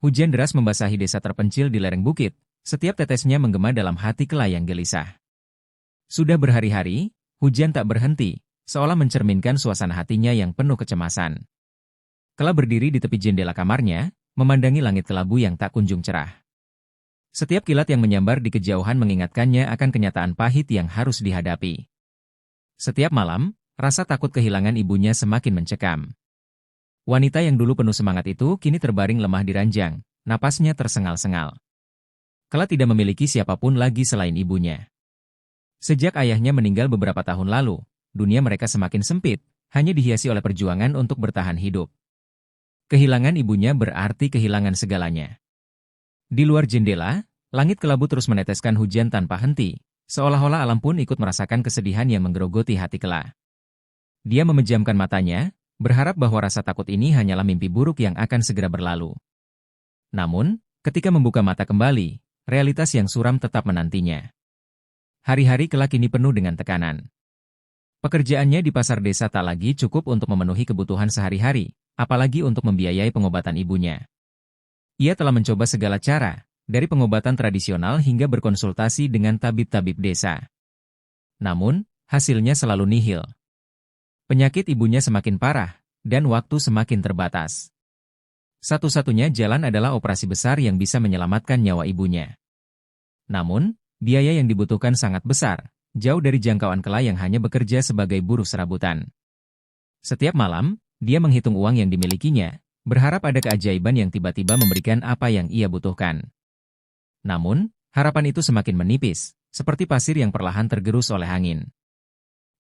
Hujan deras membasahi desa terpencil di lereng bukit, setiap tetesnya menggema dalam hati Kela yang gelisah. Sudah berhari-hari, hujan tak berhenti, seolah mencerminkan suasana hatinya yang penuh kecemasan. Kela berdiri di tepi jendela kamarnya, memandangi langit kelabu yang tak kunjung cerah. Setiap kilat yang menyambar di kejauhan mengingatkannya akan kenyataan pahit yang harus dihadapi. Setiap malam, rasa takut kehilangan ibunya semakin mencekam. Wanita yang dulu penuh semangat itu kini terbaring lemah di ranjang, napasnya tersengal-sengal. Kela tidak memiliki siapapun lagi selain ibunya. Sejak ayahnya meninggal beberapa tahun lalu, dunia mereka semakin sempit, hanya dihiasi oleh perjuangan untuk bertahan hidup. Kehilangan ibunya berarti kehilangan segalanya. Di luar jendela, langit kelabu terus meneteskan hujan tanpa henti, seolah-olah alam pun ikut merasakan kesedihan yang menggerogoti hati Kela. Dia memejamkan matanya, berharap bahwa rasa takut ini hanyalah mimpi buruk yang akan segera berlalu. Namun, ketika membuka mata kembali, realitas yang suram tetap menantinya. Hari-hari Kela kini penuh dengan tekanan. Pekerjaannya di pasar desa tak lagi cukup untuk memenuhi kebutuhan sehari-hari, apalagi untuk membiayai pengobatan ibunya. Ia telah mencoba segala cara, dari pengobatan tradisional hingga berkonsultasi dengan tabib-tabib desa. Namun, hasilnya selalu nihil. Penyakit ibunya semakin parah, dan waktu semakin terbatas. Satu-satunya jalan adalah operasi besar yang bisa menyelamatkan nyawa ibunya. Namun, biaya yang dibutuhkan sangat besar, jauh dari jangkauan Kela yang hanya bekerja sebagai buruh serabutan. Setiap malam, dia menghitung uang yang dimilikinya, berharap ada keajaiban yang tiba-tiba memberikan apa yang ia butuhkan. Namun, harapan itu semakin menipis, seperti pasir yang perlahan tergerus oleh angin.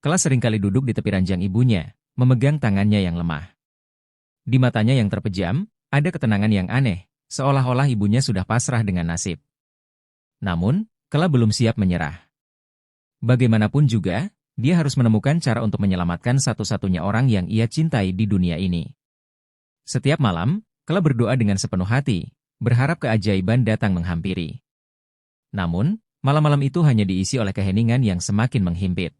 Kela seringkali duduk di tepi ranjang ibunya, memegang tangannya yang lemah. Di matanya yang terpejam, ada ketenangan yang aneh, seolah-olah ibunya sudah pasrah dengan nasib. Namun, Kela belum siap menyerah. Bagaimanapun juga, dia harus menemukan cara untuk menyelamatkan satu-satunya orang yang ia cintai di dunia ini. Setiap malam, Kela berdoa dengan sepenuh hati, berharap keajaiban datang menghampiri. Namun, malam-malam itu hanya diisi oleh keheningan yang semakin menghimpit.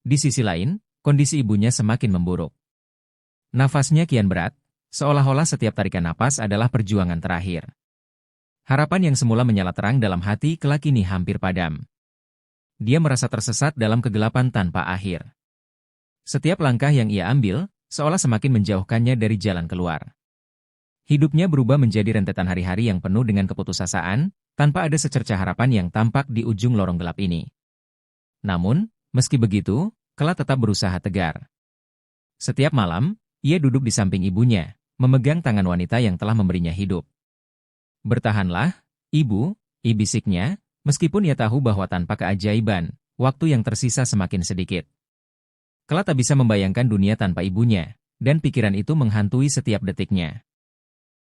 Di sisi lain, kondisi ibunya semakin memburuk. Nafasnya kian berat, seolah-olah setiap tarikan napas adalah perjuangan terakhir. Harapan yang semula menyala terang dalam hati Kela kini hampir padam. Dia merasa tersesat dalam kegelapan tanpa akhir. Setiap langkah yang ia ambil, seolah semakin menjauhkannya dari jalan keluar. Hidupnya berubah menjadi rentetan hari-hari yang penuh dengan keputusasaan, tanpa ada secercah harapan yang tampak di ujung lorong gelap ini. Namun, meski begitu, Kela tetap berusaha tegar. Setiap malam, ia duduk di samping ibunya, memegang tangan wanita yang telah memberinya hidup. "Bertahanlah, Ibu," bisiknya, meskipun ia tahu bahwa tanpa keajaiban, waktu yang tersisa semakin sedikit. Kela tak bisa membayangkan dunia tanpa ibunya, dan pikiran itu menghantui setiap detiknya.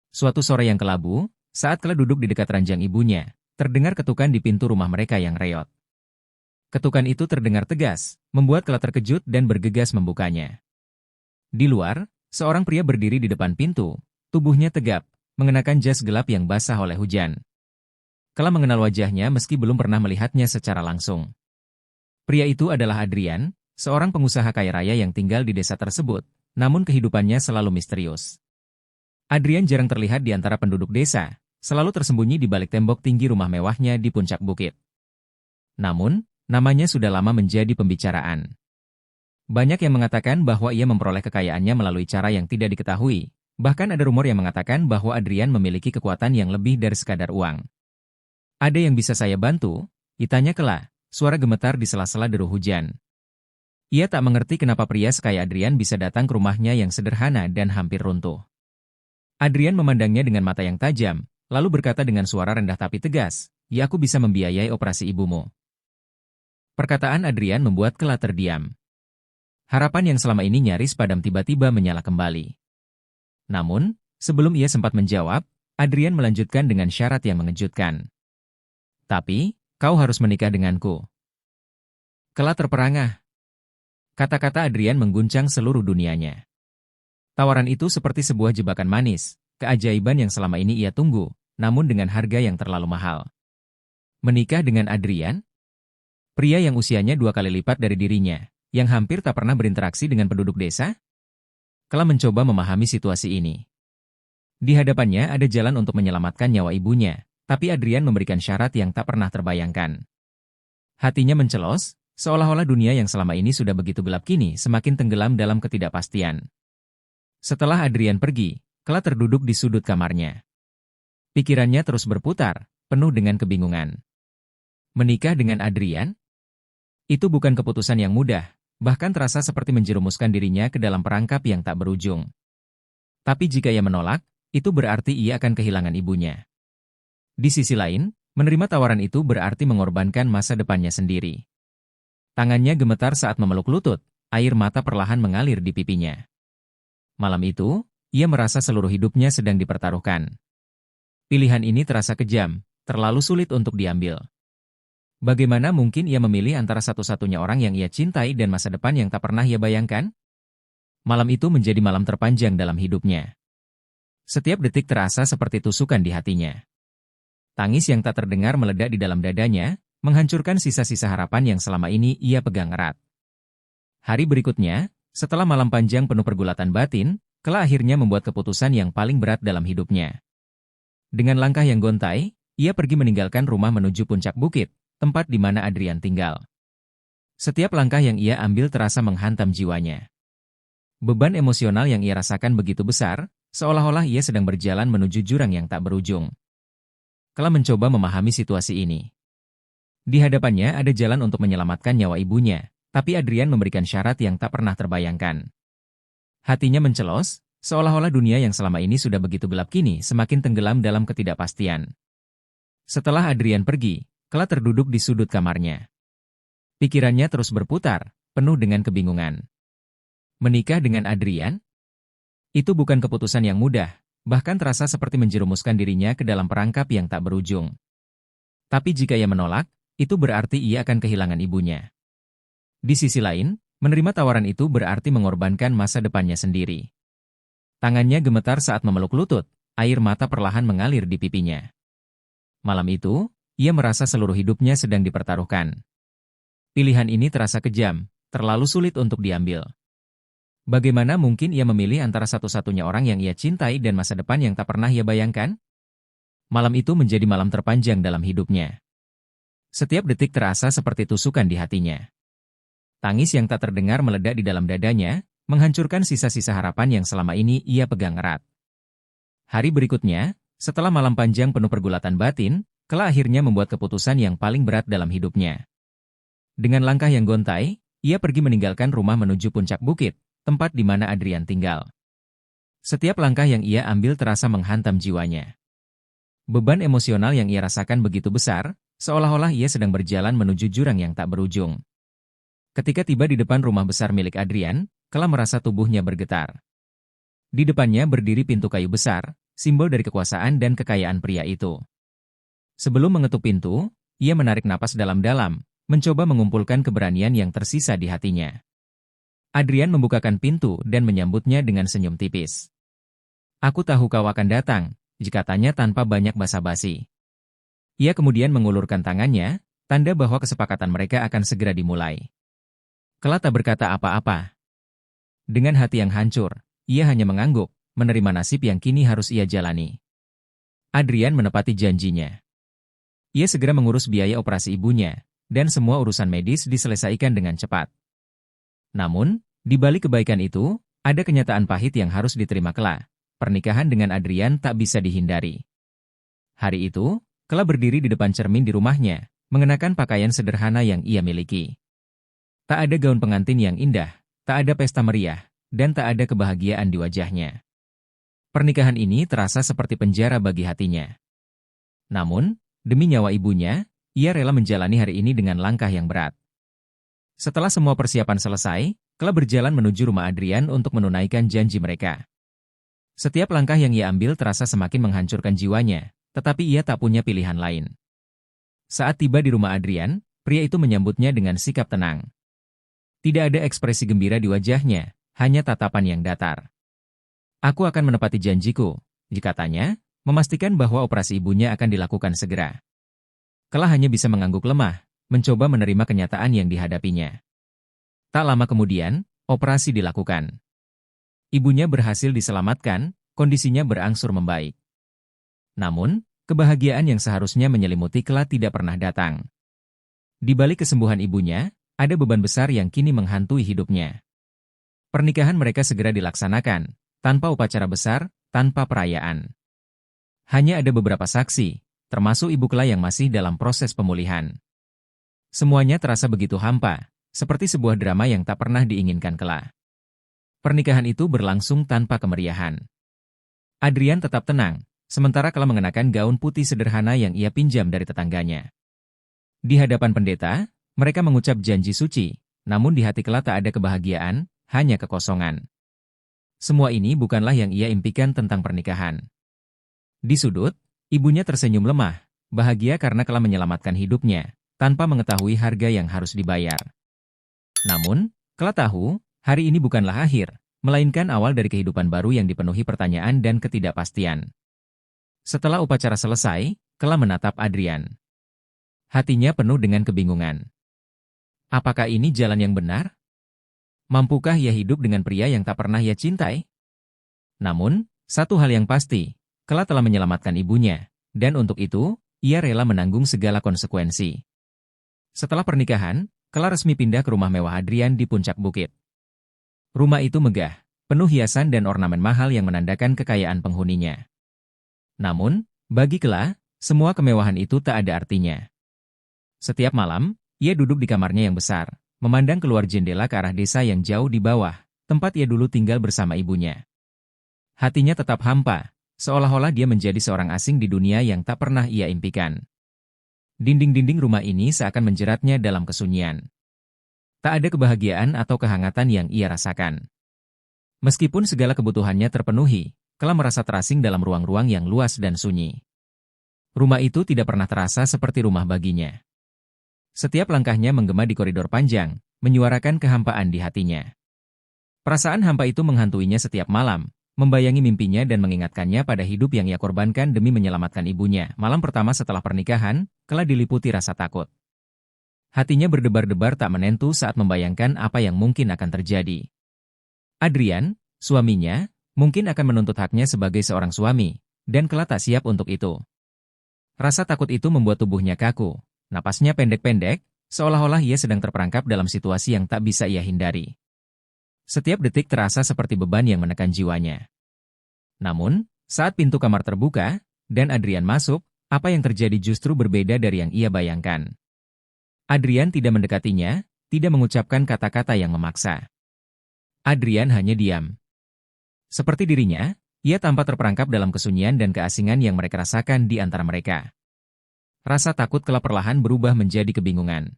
Suatu sore yang kelabu, saat Kela duduk di dekat ranjang ibunya, terdengar ketukan di pintu rumah mereka yang reot. Ketukan itu terdengar tegas, membuat Kela terkejut dan bergegas membukanya. Di luar, seorang pria berdiri di depan pintu, tubuhnya tegap, mengenakan jas gelap yang basah oleh hujan. Kela mengenal wajahnya meski belum pernah melihatnya secara langsung. Pria itu adalah Adrian, seorang pengusaha kaya raya yang tinggal di desa tersebut, namun kehidupannya selalu misterius. Adrian jarang terlihat di antara penduduk desa, selalu tersembunyi di balik tembok tinggi rumah mewahnya di puncak bukit. Namun, namanya sudah lama menjadi pembicaraan. Banyak yang mengatakan bahwa ia memperoleh kekayaannya melalui cara yang tidak diketahui, bahkan ada rumor yang mengatakan bahwa Adrian memiliki kekuatan yang lebih dari sekadar uang. "Ada yang bisa saya bantu?" ditanya Kela, suara gemetar di sela-sela deru hujan. Ia tak mengerti kenapa pria sekaya Adrian bisa datang ke rumahnya yang sederhana dan hampir runtuh. Adrian memandangnya dengan mata yang tajam, lalu berkata dengan suara rendah tapi tegas, "Ya, aku bisa membiayai operasi ibumu." Perkataan Adrian membuat Kela terdiam. Harapan yang selama ini nyaris padam tiba-tiba menyala kembali. Namun, sebelum ia sempat menjawab, Adrian melanjutkan dengan syarat yang mengejutkan. "Tapi, kau harus menikah denganku." Kela terperangah. Kata-kata Adrian mengguncang seluruh dunianya. Tawaran itu seperti sebuah jebakan manis, keajaiban yang selama ini ia tunggu, namun dengan harga yang terlalu mahal. Menikah dengan Adrian? Pria yang usianya 2 kali lipat dari dirinya, yang hampir tak pernah berinteraksi dengan penduduk desa? Kela mencoba memahami situasi ini. Di hadapannya ada jalan untuk menyelamatkan nyawa ibunya, tapi Adrian memberikan syarat yang tak pernah terbayangkan. Hatinya mencelos, seolah-olah dunia yang selama ini sudah begitu gelap kini semakin tenggelam dalam ketidakpastian. Setelah Adrian pergi, Kela terduduk di sudut kamarnya. Pikirannya terus berputar, penuh dengan kebingungan. Menikah dengan Adrian? Itu bukan keputusan yang mudah, bahkan terasa seperti menjerumuskan dirinya ke dalam perangkap yang tak berujung. Tapi jika ia menolak, itu berarti ia akan kehilangan ibunya. Di sisi lain, menerima tawaran itu berarti mengorbankan masa depannya sendiri. Tangannya gemetar saat memeluk lutut, air mata perlahan mengalir di pipinya. Malam itu, ia merasa seluruh hidupnya sedang dipertaruhkan. Pilihan ini terasa kejam, terlalu sulit untuk diambil. Bagaimana mungkin ia memilih antara satu-satunya orang yang ia cintai dan masa depan yang tak pernah ia bayangkan? Malam itu menjadi malam terpanjang dalam hidupnya. Setiap detik terasa seperti tusukan di hatinya. Tangis yang tak terdengar meledak di dalam dadanya, menghancurkan sisa-sisa harapan yang selama ini ia pegang erat. Hari berikutnya, setelah malam panjang penuh pergulatan batin, Kela akhirnya membuat keputusan yang paling berat dalam hidupnya. Dengan langkah yang gontai, ia pergi meninggalkan rumah menuju puncak bukit, tempat di mana Adrian tinggal. Setiap langkah yang ia ambil terasa menghantam jiwanya. Beban emosional yang ia rasakan begitu besar, seolah-olah ia sedang berjalan menuju jurang yang tak berujung. Kela mencoba memahami situasi ini. Di hadapannya ada jalan untuk menyelamatkan nyawa ibunya, tapi Adrian memberikan syarat yang tak pernah terbayangkan. Hatinya mencelos, seolah-olah dunia yang selama ini sudah begitu gelap kini semakin tenggelam dalam ketidakpastian. Setelah Adrian pergi, Kela terduduk di sudut kamarnya. Pikirannya terus berputar, penuh dengan kebingungan. Menikah dengan Adrian? Itu bukan keputusan yang mudah, bahkan terasa seperti menjerumuskan dirinya ke dalam perangkap yang tak berujung. Tapi jika ia menolak, itu berarti ia akan kehilangan ibunya. Di sisi lain, menerima tawaran itu berarti mengorbankan masa depannya sendiri. Tangannya gemetar saat memeluk lutut, air mata perlahan mengalir di pipinya. Malam itu, ia merasa seluruh hidupnya sedang dipertaruhkan. Pilihan ini terasa kejam, terlalu sulit untuk diambil. Bagaimana mungkin ia memilih antara satu-satunya orang yang ia cintai dan masa depan yang tak pernah ia bayangkan? Malam itu menjadi malam terpanjang dalam hidupnya. Setiap detik terasa seperti tusukan di hatinya. Tangis yang tak terdengar meledak di dalam dadanya, menghancurkan sisa-sisa harapan yang selama ini ia pegang erat. Hari berikutnya, setelah malam panjang penuh pergulatan batin, Kela akhirnya membuat keputusan yang paling berat dalam hidupnya. Dengan langkah yang gontai, ia pergi meninggalkan rumah menuju puncak bukit, tempat di mana Adrian tinggal. Setiap langkah yang ia ambil terasa menghantam jiwanya. Beban emosional yang ia rasakan begitu besar, seolah-olah ia sedang berjalan menuju jurang yang tak berujung. Ketika tiba di depan rumah besar milik Adrian, Kela merasa tubuhnya bergetar. Di depannya berdiri pintu kayu besar, simbol dari kekuasaan dan kekayaan pria itu. Sebelum mengetuk pintu, ia menarik napas dalam-dalam, mencoba mengumpulkan keberanian yang tersisa di hatinya. Adrian membukakan pintu dan menyambutnya dengan senyum tipis. "Aku tahu kau akan datang," katanya tanpa banyak basa-basi. Ia kemudian mengulurkan tangannya, tanda bahwa kesepakatan mereka akan segera dimulai. Kela tak berkata apa-apa. Dengan hati yang hancur, ia hanya mengangguk, menerima nasib yang kini harus ia jalani. Adrian menepati janjinya. Ia segera mengurus biaya operasi ibunya, dan semua urusan medis diselesaikan dengan cepat. Namun, di balik kebaikan itu, ada kenyataan pahit yang harus diterima Kela. Pernikahan dengan Adrian tak bisa dihindari. Hari itu, Kela berdiri di depan cermin di rumahnya, mengenakan pakaian sederhana yang ia miliki. Tak ada gaun pengantin yang indah, tak ada pesta meriah, dan tak ada kebahagiaan di wajahnya. Pernikahan ini terasa seperti penjara bagi hatinya. Namun, demi nyawa ibunya, ia rela menjalani hari ini dengan langkah yang berat. Setelah semua persiapan selesai, Kela berjalan menuju rumah Adrian untuk menunaikan janji mereka. Setiap langkah yang ia ambil terasa semakin menghancurkan jiwanya, tetapi ia tak punya pilihan lain. Saat tiba di rumah Adrian, pria itu menyambutnya dengan sikap tenang. Tidak ada ekspresi gembira di wajahnya, hanya tatapan yang datar. "Aku akan menepati janjiku," katanya, memastikan bahwa operasi ibunya akan dilakukan segera. Kela hanya bisa mengangguk lemah, mencoba menerima kenyataan yang dihadapinya. Tak lama kemudian, operasi dilakukan. Ibunya berhasil diselamatkan, kondisinya berangsur membaik. Namun, kebahagiaan yang seharusnya menyelimuti Kela tidak pernah datang. Di balik kesembuhan ibunya, ada beban besar yang kini menghantui hidupnya. Pernikahan mereka segera dilaksanakan, tanpa upacara besar, tanpa perayaan. Hanya ada beberapa saksi, termasuk ibu Kela yang masih dalam proses pemulihan. Semuanya terasa begitu hampa, seperti sebuah drama yang tak pernah diinginkan Kela. Pernikahan itu berlangsung tanpa kemeriahan. Adrian tetap tenang, sementara Kela mengenakan gaun putih sederhana yang ia pinjam dari tetangganya. Di hadapan pendeta, mereka mengucap janji suci, namun di hati Kela tak ada kebahagiaan, hanya kekosongan. Semua ini bukanlah yang ia impikan tentang pernikahan. Di sudut, ibunya tersenyum lemah, bahagia karena Kela menyelamatkan hidupnya, tanpa mengetahui harga yang harus dibayar. Namun, Kela tahu, hari ini bukanlah akhir, melainkan awal dari kehidupan baru yang dipenuhi pertanyaan dan ketidakpastian. Setelah upacara selesai, Kela menatap Adrian. Hatinya penuh dengan kebingungan. Apakah ini jalan yang benar? Mampukah ia hidup dengan pria yang tak pernah ia cintai? Namun, satu hal yang pasti, Kela telah menyelamatkan ibunya, dan untuk itu, ia rela menanggung segala konsekuensi. Setelah pernikahan, Kela resmi pindah ke rumah mewah Adrian di puncak bukit. Rumah itu megah, penuh hiasan dan ornamen mahal yang menandakan kekayaan penghuninya. Namun, bagi Kela, semua kemewahan itu tak ada artinya. Setiap malam, ia duduk di kamarnya yang besar, memandang keluar jendela ke arah desa yang jauh di bawah, tempat ia dulu tinggal bersama ibunya. Hatinya tetap hampa, seolah-olah dia menjadi seorang asing di dunia yang tak pernah ia impikan. Dinding-dinding rumah ini seakan menjeratnya dalam kesunyian. Tak ada kebahagiaan atau kehangatan yang ia rasakan. Meskipun segala kebutuhannya terpenuhi, Kela merasa terasing dalam ruang-ruang yang luas dan sunyi. Rumah itu tidak pernah terasa seperti rumah baginya. Setiap langkahnya menggema di koridor panjang, menyuarakan kehampaan di hatinya. Perasaan hampa itu menghantuinya setiap malam, membayangi mimpinya dan mengingatkannya pada hidup yang ia korbankan demi menyelamatkan ibunya. Malam pertama setelah pernikahan, Kela diliputi rasa takut. Hatinya berdebar-debar tak menentu saat membayangkan apa yang mungkin akan terjadi. Adrian, suaminya, mungkin akan menuntut haknya sebagai seorang suami, dan Kela tak siap untuk itu. Rasa takut itu membuat tubuhnya kaku. Napasnya pendek-pendek, seolah-olah ia sedang terperangkap dalam situasi yang tak bisa ia hindari. Setiap detik terasa seperti beban yang menekan jiwanya. Namun, saat pintu kamar terbuka, dan Adrian masuk, apa yang terjadi justru berbeda dari yang ia bayangkan. Adrian tidak mendekatinya, tidak mengucapkan kata-kata yang memaksa. Adrian hanya diam. Seperti dirinya, ia tampak terperangkap dalam kesunyian dan keasingan yang mereka rasakan di antara mereka. Rasa takut Kela perlahan berubah menjadi kebingungan.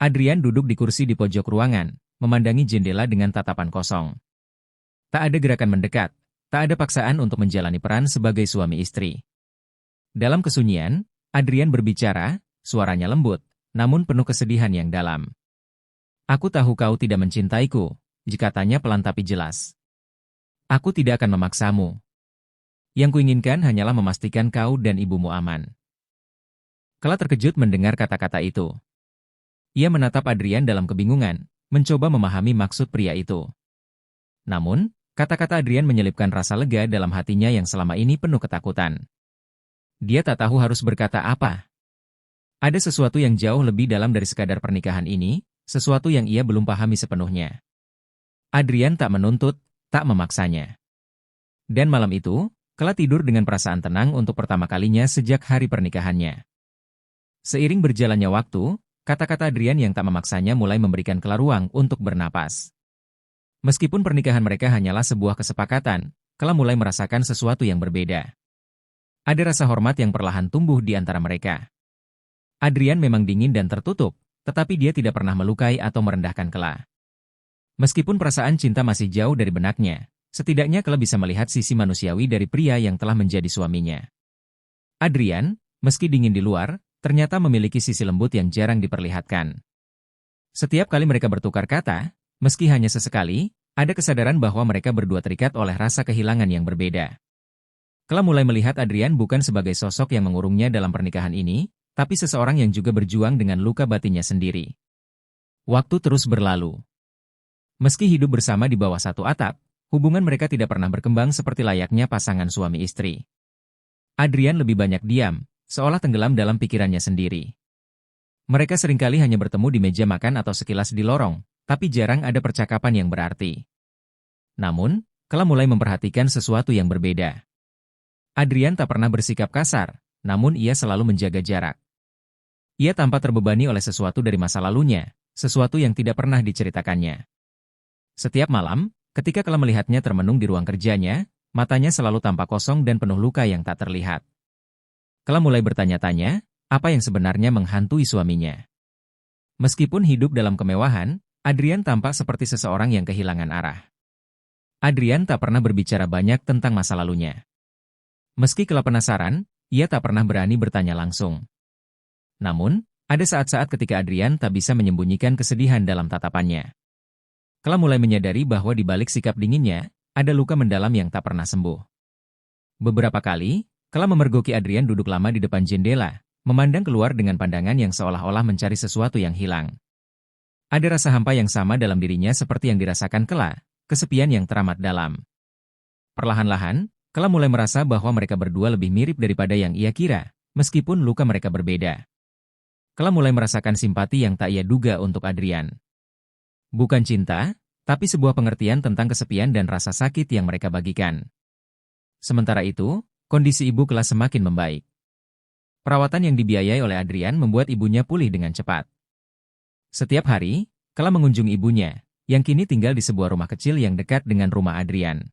Adrian duduk di kursi di pojok ruangan, memandangi jendela dengan tatapan kosong. Tak ada gerakan mendekat, tak ada paksaan untuk menjalani peran sebagai suami istri. Dalam kesunyian, Adrian berbicara, suaranya lembut, namun penuh kesedihan yang dalam. Aku tahu kau tidak mencintaiku, katanya pelan tapi jelas. Aku tidak akan memaksamu. Yang kuinginkan hanyalah memastikan kau dan ibumu aman. Kela terkejut mendengar kata-kata itu. Ia menatap Adrian dalam kebingungan, mencoba memahami maksud pria itu. Namun, kata-kata Adrian menyelipkan rasa lega dalam hatinya yang selama ini penuh ketakutan. Dia tak tahu harus berkata apa. Ada sesuatu yang jauh lebih dalam dari sekadar pernikahan ini, sesuatu yang ia belum pahami sepenuhnya. Adrian tak menuntut, tak memaksanya. Dan malam itu, Kela tidur dengan perasaan tenang untuk pertama kalinya sejak hari pernikahannya. Seiring berjalannya waktu, kata-kata Adrian yang tak memaksanya mulai memberikan Kela ruang untuk bernapas. Meskipun pernikahan mereka hanyalah sebuah kesepakatan, Kela mulai merasakan sesuatu yang berbeda. Ada rasa hormat yang perlahan tumbuh di antara mereka. Adrian memang dingin dan tertutup, tetapi dia tidak pernah melukai atau merendahkan Kela. Meskipun perasaan cinta masih jauh dari benaknya, setidaknya Kela bisa melihat sisi manusiawi dari pria yang telah menjadi suaminya. Adrian, meski dingin di luar, ternyata memiliki sisi lembut yang jarang diperlihatkan. Setiap kali mereka bertukar kata, meski hanya sesekali, ada kesadaran bahwa mereka berdua terikat oleh rasa kehilangan yang berbeda. Kela mulai melihat Adrian bukan sebagai sosok yang mengurungnya dalam pernikahan ini, tapi seseorang yang juga berjuang dengan luka batinnya sendiri. Waktu terus berlalu. Meski hidup bersama di bawah satu atap, hubungan mereka tidak pernah berkembang seperti layaknya pasangan suami istri. Adrian lebih banyak diam, seolah tenggelam dalam pikirannya sendiri. Mereka seringkali hanya bertemu di meja makan atau sekilas di lorong, tapi jarang ada percakapan yang berarti. Namun, Kala mulai memperhatikan sesuatu yang berbeda. Adrian tak pernah bersikap kasar, namun ia selalu menjaga jarak. Ia tampak terbebani oleh sesuatu dari masa lalunya, sesuatu yang tidak pernah diceritakannya. Setiap malam, ketika Kala melihatnya termenung di ruang kerjanya, matanya selalu tampak kosong dan penuh luka yang tak terlihat. Kala mulai bertanya-tanya, apa yang sebenarnya menghantui suaminya. Meskipun hidup dalam kemewahan, Adrian tampak seperti seseorang yang kehilangan arah. Adrian tak pernah berbicara banyak tentang masa lalunya. Meski Kala penasaran, ia tak pernah berani bertanya langsung. Namun, ada saat-saat ketika Adrian tak bisa menyembunyikan kesedihan dalam tatapannya. Kala mulai menyadari bahwa di balik sikap dinginnya, ada luka mendalam yang tak pernah sembuh. Beberapa kali, Kala memergoki Adrian duduk lama di depan jendela, memandang keluar dengan pandangan yang seolah-olah mencari sesuatu yang hilang. Ada rasa hampa yang sama dalam dirinya seperti yang dirasakan Kala, kesepian yang teramat dalam. Perlahan-lahan, Kala mulai merasa bahwa mereka berdua lebih mirip daripada yang ia kira, meskipun luka mereka berbeda. Kala mulai merasakan simpati yang tak ia duga untuk Adrian. Bukan cinta, tapi sebuah pengertian tentang kesepian dan rasa sakit yang mereka bagikan. Sementara itu, kondisi ibu Kala semakin membaik. Perawatan yang dibiayai oleh Adrian membuat ibunya pulih dengan cepat. Setiap hari, Kala mengunjungi ibunya, yang kini tinggal di sebuah rumah kecil yang dekat dengan rumah Adrian.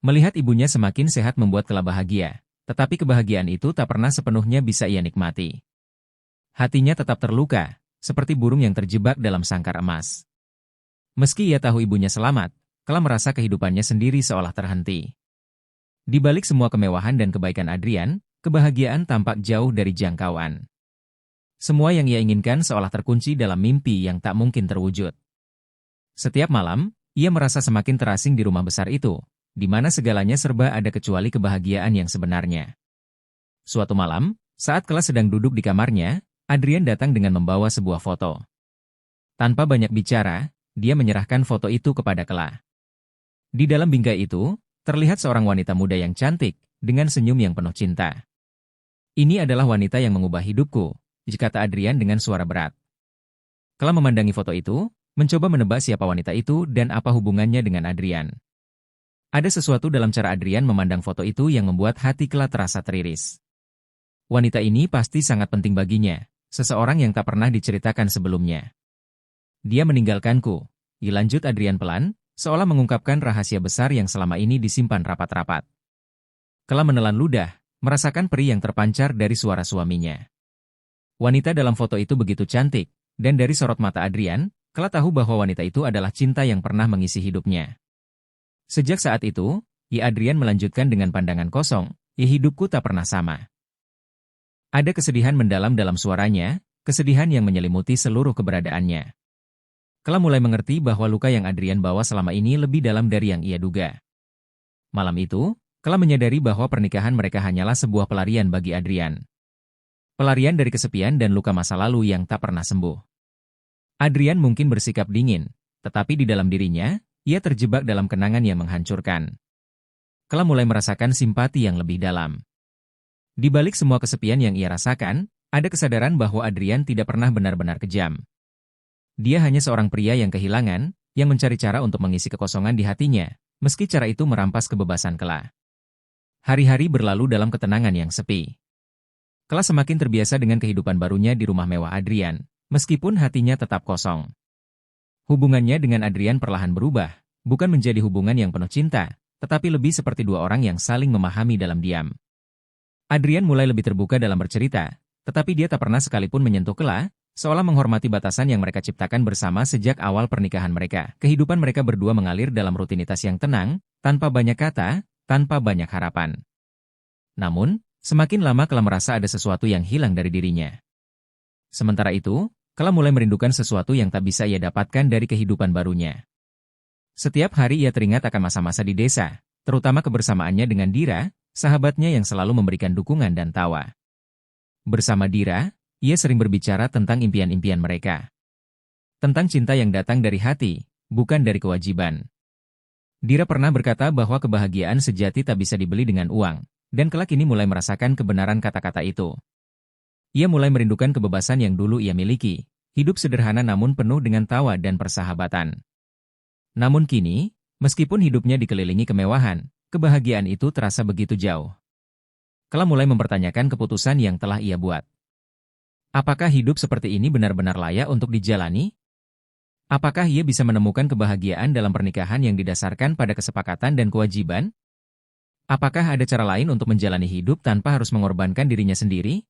Melihat ibunya semakin sehat membuat Kala bahagia, tetapi kebahagiaan itu tak pernah sepenuhnya bisa ia nikmati. Hatinya tetap terluka, seperti burung yang terjebak dalam sangkar emas. Meski ia tahu ibunya selamat, Kala merasa kehidupannya sendiri seolah terhenti. Di balik semua kemewahan dan kebaikan Adrian, kebahagiaan tampak jauh dari jangkauan. Semua yang ia inginkan seolah terkunci dalam mimpi yang tak mungkin terwujud. Setiap malam, ia merasa semakin terasing di rumah besar itu, di mana segalanya serba ada kecuali kebahagiaan yang sebenarnya. Suatu malam, saat Kala sedang duduk di kamarnya, Adrian datang dengan membawa sebuah foto. Tanpa banyak bicara, dia menyerahkan foto itu kepada Kala. Di dalam bingkai itu, terlihat seorang wanita muda yang cantik, dengan senyum yang penuh cinta. Ini adalah wanita yang mengubah hidupku, kata Adrian dengan suara berat. Kala memandangi foto itu, mencoba menebak siapa wanita itu dan apa hubungannya dengan Adrian. Ada sesuatu dalam cara Adrian memandang foto itu yang membuat hati Kala terasa teriris. Wanita ini pasti sangat penting baginya, seseorang yang tak pernah diceritakan sebelumnya. Dia meninggalkanku, lanjut Adrian pelan, seolah mengungkapkan rahasia besar yang selama ini disimpan rapat-rapat. Kala menelan ludah, merasakan perih yang terpancar dari suara suaminya. Wanita dalam foto itu begitu cantik, dan dari sorot mata Adrian, Kala tahu bahwa wanita itu adalah cinta yang pernah mengisi hidupnya. Sejak saat itu, Adrian melanjutkan dengan pandangan kosong, hidupku tak pernah sama. Ada kesedihan mendalam dalam suaranya, kesedihan yang menyelimuti seluruh keberadaannya. Kala mulai mengerti bahwa luka yang Adrian bawa selama ini lebih dalam dari yang ia duga. Malam itu, Kala menyadari bahwa pernikahan mereka hanyalah sebuah pelarian bagi Adrian. Pelarian dari kesepian dan luka masa lalu yang tak pernah sembuh. Adrian mungkin bersikap dingin, tetapi di dalam dirinya, ia terjebak dalam kenangan yang menghancurkan. Kala mulai merasakan simpati yang lebih dalam. Di balik semua kesepian yang ia rasakan, ada kesadaran bahwa Adrian tidak pernah benar-benar kejam. Dia hanya seorang pria yang kehilangan, yang mencari cara untuk mengisi kekosongan di hatinya, meski cara itu merampas kebebasan Kala. Hari-hari berlalu dalam ketenangan yang sepi. Kala semakin terbiasa dengan kehidupan barunya di rumah mewah Adrian, meskipun hatinya tetap kosong. Hubungannya dengan Adrian perlahan berubah, bukan menjadi hubungan yang penuh cinta, tetapi lebih seperti dua orang yang saling memahami dalam diam. Adrian mulai lebih terbuka dalam bercerita, tetapi dia tak pernah sekalipun menyentuh Kala, seolah menghormati batasan yang mereka ciptakan bersama sejak awal pernikahan mereka. Kehidupan mereka berdua mengalir dalam rutinitas yang tenang, tanpa banyak kata, tanpa banyak harapan. Namun, semakin lama Kala merasa ada sesuatu yang hilang dari dirinya. Sementara itu, Kala mulai merindukan sesuatu yang tak bisa ia dapatkan dari kehidupan barunya. Setiap hari ia teringat akan masa-masa di desa, terutama kebersamaannya dengan Dira, sahabatnya yang selalu memberikan dukungan dan tawa. Bersama Dira, ia sering berbicara tentang impian-impian mereka. Tentang cinta yang datang dari hati, bukan dari kewajiban. Dira pernah berkata bahwa kebahagiaan sejati tak bisa dibeli dengan uang, dan kelak ini mulai merasakan kebenaran kata-kata itu. Ia mulai merindukan kebebasan yang dulu ia miliki, hidup sederhana namun penuh dengan tawa dan persahabatan. Namun kini, meskipun hidupnya dikelilingi kemewahan, kebahagiaan itu terasa begitu jauh. Kala mulai mempertanyakan keputusan yang telah ia buat. Apakah hidup seperti ini benar-benar layak untuk dijalani? Apakah ia bisa menemukan kebahagiaan dalam pernikahan yang didasarkan pada kesepakatan dan kewajiban? Apakah ada cara lain untuk menjalani hidup tanpa harus mengorbankan dirinya sendiri?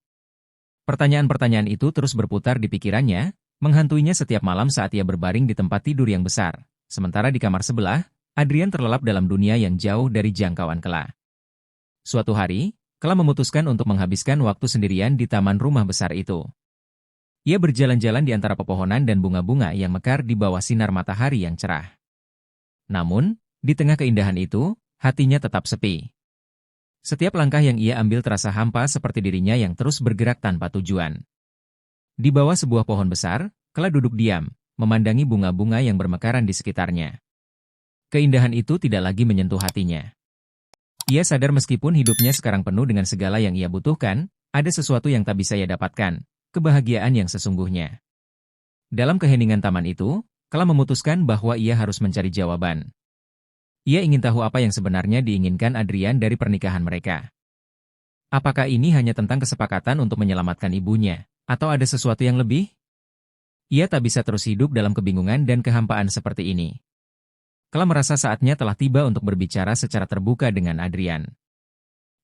Pertanyaan-pertanyaan itu terus berputar di pikirannya, menghantuinya setiap malam saat ia berbaring di tempat tidur yang besar. Sementara di kamar sebelah, Adrian terlelap dalam dunia yang jauh dari jangkauan Kela. Suatu hari, Kela memutuskan untuk menghabiskan waktu sendirian di taman rumah besar itu. Ia berjalan-jalan di antara pepohonan dan bunga-bunga yang mekar di bawah sinar matahari yang cerah. Namun, di tengah keindahan itu, hatinya tetap sepi. Setiap langkah yang ia ambil terasa hampa seperti dirinya yang terus bergerak tanpa tujuan. Di bawah sebuah pohon besar, Kela duduk diam, memandangi bunga-bunga yang bermekaran di sekitarnya. Keindahan itu tidak lagi menyentuh hatinya. Ia sadar meskipun hidupnya sekarang penuh dengan segala yang ia butuhkan, ada sesuatu yang tak bisa ia dapatkan, kebahagiaan yang sesungguhnya. Dalam keheningan taman itu, Kela memutuskan bahwa ia harus mencari jawaban. Ia ingin tahu apa yang sebenarnya diinginkan Adrian dari pernikahan mereka. Apakah ini hanya tentang kesepakatan untuk menyelamatkan ibunya, atau ada sesuatu yang lebih? Ia tak bisa terus hidup dalam kebingungan dan kehampaan seperti ini. Kela merasa saatnya telah tiba untuk berbicara secara terbuka dengan Adrian.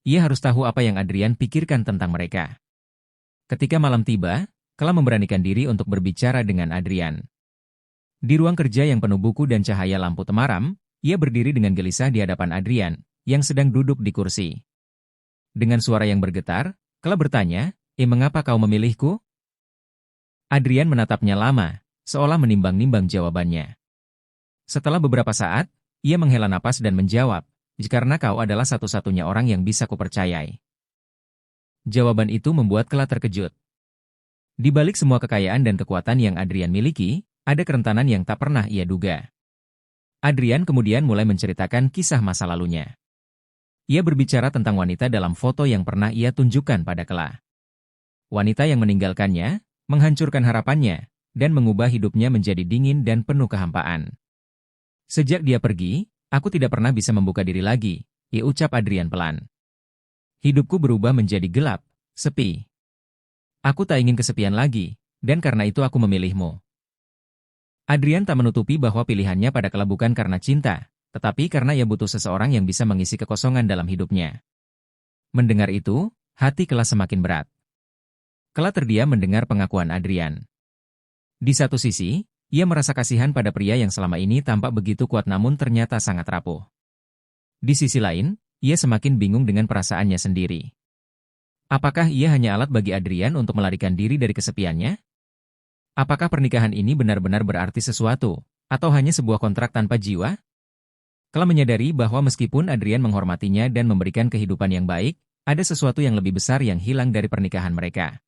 Ia harus tahu apa yang Adrian pikirkan tentang mereka. Ketika malam tiba, Kela memberanikan diri untuk berbicara dengan Adrian. Di ruang kerja yang penuh buku dan cahaya lampu temaram, ia berdiri dengan gelisah di hadapan Adrian, yang sedang duduk di kursi. Dengan suara yang bergetar, Kela bertanya, mengapa kau memilihku?" Adrian menatapnya lama, seolah menimbang-nimbang jawabannya. Setelah beberapa saat, ia menghela napas dan menjawab, "Karena kau adalah satu-satunya orang yang bisa kupercayai." Jawaban itu membuat Kela terkejut. Di balik semua kekayaan dan kekuatan yang Adrian miliki, ada kerentanan yang tak pernah ia duga. Adrian kemudian mulai menceritakan kisah masa lalunya. Ia berbicara tentang wanita dalam foto yang pernah ia tunjukkan pada Kela. Wanita yang meninggalkannya, menghancurkan harapannya, dan mengubah hidupnya menjadi dingin dan penuh kehampaan. "Sejak dia pergi, aku tidak pernah bisa membuka diri lagi," ucap Adrian pelan. "Hidupku berubah menjadi gelap, sepi. Aku tak ingin kesepian lagi, dan karena itu aku memilihmu." Adrian tak menutupi bahwa pilihannya pada Kela bukan karena cinta, tetapi karena ia butuh seseorang yang bisa mengisi kekosongan dalam hidupnya. Mendengar itu, hati Kela semakin berat. Kela terdiam mendengar pengakuan Adrian. Di satu sisi, ia merasa kasihan pada pria yang selama ini tampak begitu kuat namun ternyata sangat rapuh. Di sisi lain, ia semakin bingung dengan perasaannya sendiri. Apakah ia hanya alat bagi Adrian untuk melarikan diri dari kesepiannya? Apakah pernikahan ini benar-benar berarti sesuatu, atau hanya sebuah kontrak tanpa jiwa? Kela menyadari bahwa meskipun Adrian menghormatinya dan memberikan kehidupan yang baik, ada sesuatu yang lebih besar yang hilang dari pernikahan mereka.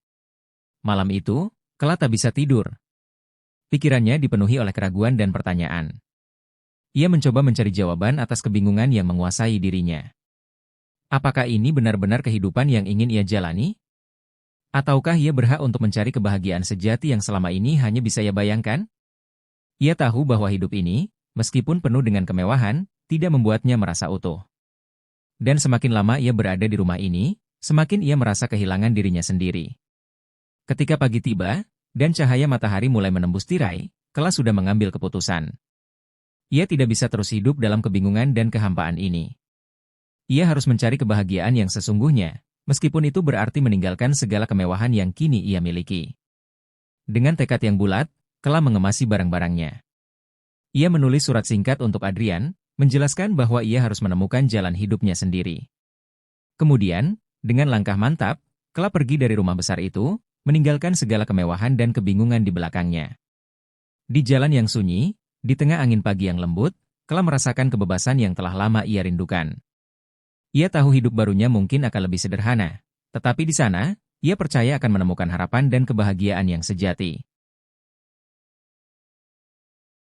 Malam itu, Kela tak bisa tidur. Pikirannya dipenuhi oleh keraguan dan pertanyaan. Ia mencoba mencari jawaban atas kebingungan yang menguasai dirinya. Apakah ini benar-benar kehidupan yang ingin ia jalani? Ataukah ia berhak untuk mencari kebahagiaan sejati yang selama ini hanya bisa ia bayangkan? Ia tahu bahwa hidup ini, meskipun penuh dengan kemewahan, tidak membuatnya merasa utuh. Dan semakin lama ia berada di rumah ini, semakin ia merasa kehilangan dirinya sendiri. Ketika pagi tiba, dan cahaya matahari mulai menembus tirai, Kela sudah mengambil keputusan. Ia tidak bisa terus hidup dalam kebingungan dan kehampaan ini. Ia harus mencari kebahagiaan yang sesungguhnya, meskipun itu berarti meninggalkan segala kemewahan yang kini ia miliki. Dengan tekad yang bulat, Kela mengemasi barang-barangnya. Ia menulis surat singkat untuk Adrian, menjelaskan bahwa ia harus menemukan jalan hidupnya sendiri. Kemudian, dengan langkah mantap, Kela pergi dari rumah besar itu, meninggalkan segala kemewahan dan kebingungan di belakangnya. Di jalan yang sunyi, di tengah angin pagi yang lembut, Kela merasakan kebebasan yang telah lama ia rindukan. Ia tahu hidup barunya mungkin akan lebih sederhana, tetapi di sana, ia percaya akan menemukan harapan dan kebahagiaan yang sejati.